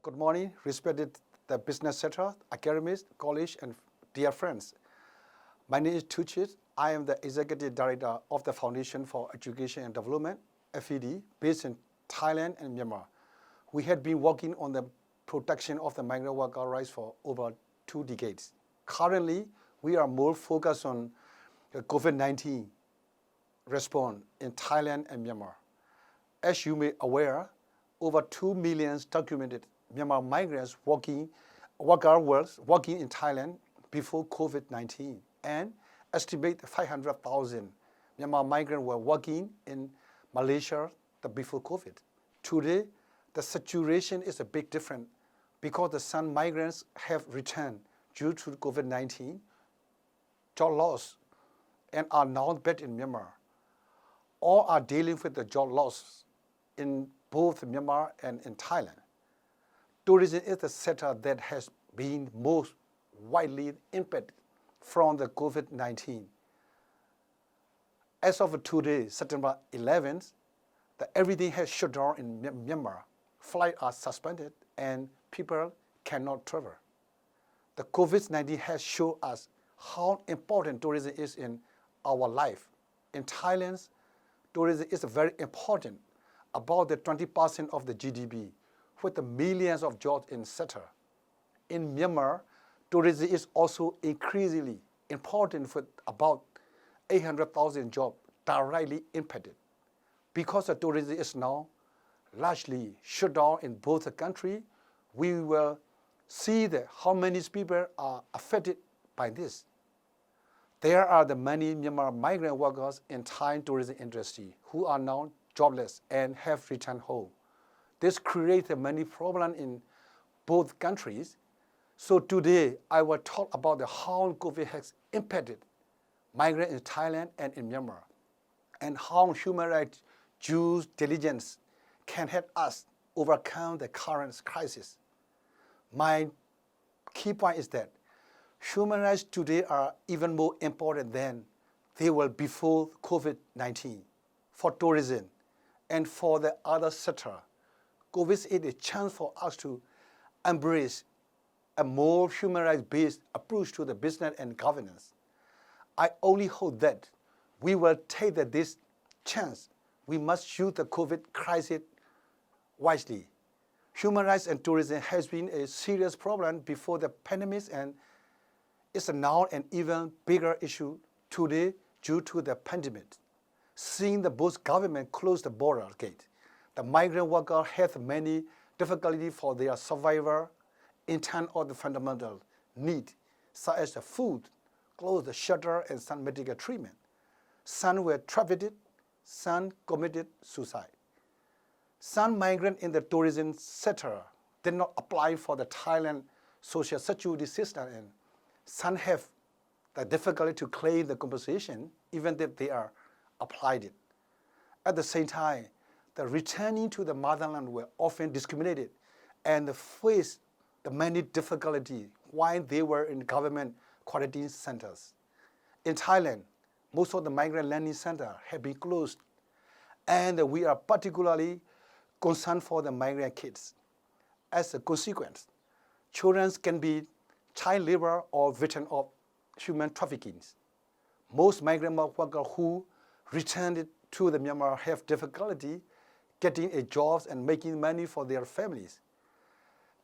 Good morning, respected the business sector, academics, colleagues, and dear friends. My name is Htoo Chit. I am the Executive Director of the Foundation for Education and Development, FED, based in Thailand and Myanmar. We had been working on the protection of the migrant worker rights for over 2 decades. Currently, we are more focused on the COVID-19 response in Thailand and Myanmar. As you may be aware, over 2 million documented Myanmar migrants working in Thailand before COVID-19, and estimate 500,000 Myanmar migrants were working in Malaysia before COVID. Today, the situation is a bit different because some migrants have returned due to COVID-19, job loss, and are now back in Myanmar. All are dealing with the job loss in both Myanmar and in Thailand. Tourism is the sector that has been most widely impacted from the COVID-19. As of today, September 11th, everything has shut down in Myanmar. Flights are suspended and people cannot travel. The COVID-19 has shown us how important tourism is in our life. In Thailand, tourism is very important, about the 20% of the GDP, with the millions of jobs in sector. In Myanmar, tourism is also increasingly important with about 800,000 jobs directly impacted. Because the tourism is now largely shut down in both countries, we will see how many people are affected by this. There are the many Myanmar migrant workers in Thai tourism industry who are now jobless and have returned home. This creates many problems in both countries. So today, I will talk about how COVID has impacted migrants in Thailand and in Myanmar, and how human rights due diligence can help us overcome the current crisis. My key point is that human rights today are even more important than they were before COVID-19 for tourism and for the other sector. COVID is a chance for us to embrace a more human rights-based approach to the business and governance. I only hope that we will take this chance. We must use the COVID crisis wisely. Human rights and tourism has been a serious problem before the pandemic, and it's now an even bigger issue today due to the pandemic. Seeing both government close the border gate, the migrant worker have many difficulties for their survival in terms of the fundamental need, such as the food, clothes, shelter, and some medical treatment. Some were trafficked, some committed suicide. Some migrants in the tourism sector did not apply for the Thailand social security system, and some have the difficulty to claim the compensation even if they are applied it. At the same time, the returning to the motherland were often discriminated and faced the many difficulties while they were in government quarantine centers. In Thailand, most of the migrant landing centers have been closed, and we are particularly concerned for the migrant kids. As a consequence, children can be child labor or victims of human trafficking. Most migrant workers who returned to the Myanmar have difficulty getting a job and making money for their families.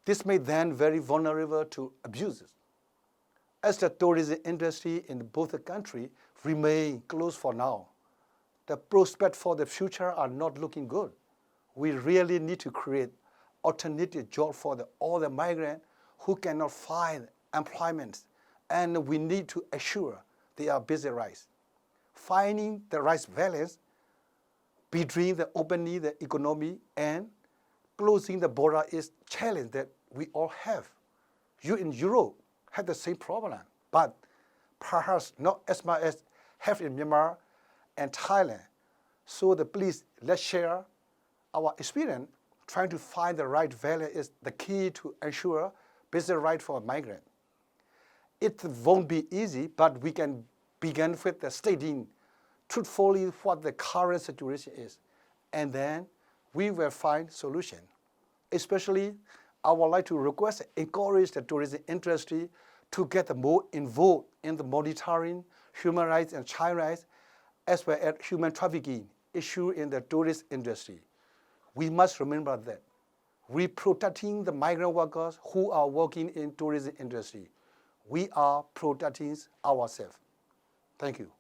This made them very vulnerable to abuses. As the tourism industry in both countries remain closed for now, the prospects for the future are not looking good. We really need to create alternative jobs for all the migrants who cannot find employment, and we need to assure their basic rights. Finding the right balance between opening the economy and closing the border is a challenge that we all have. You in Europe have the same problem, but perhaps not as much as have in Myanmar and Thailand. So please, let's share our experience. Trying to find the right value is the key to ensure basic right for migrants. It won't be easy, but we can begin with stating truthfully what the current situation is, and then we will find solution. Especially I would like to request, encourage the tourism industry to get more involved in the monitoring human rights and child rights, as well as human trafficking issue in the tourist industry. We must remember that we protecting the migrant workers who are working in tourism industry. We are protecting ourselves. Thank you.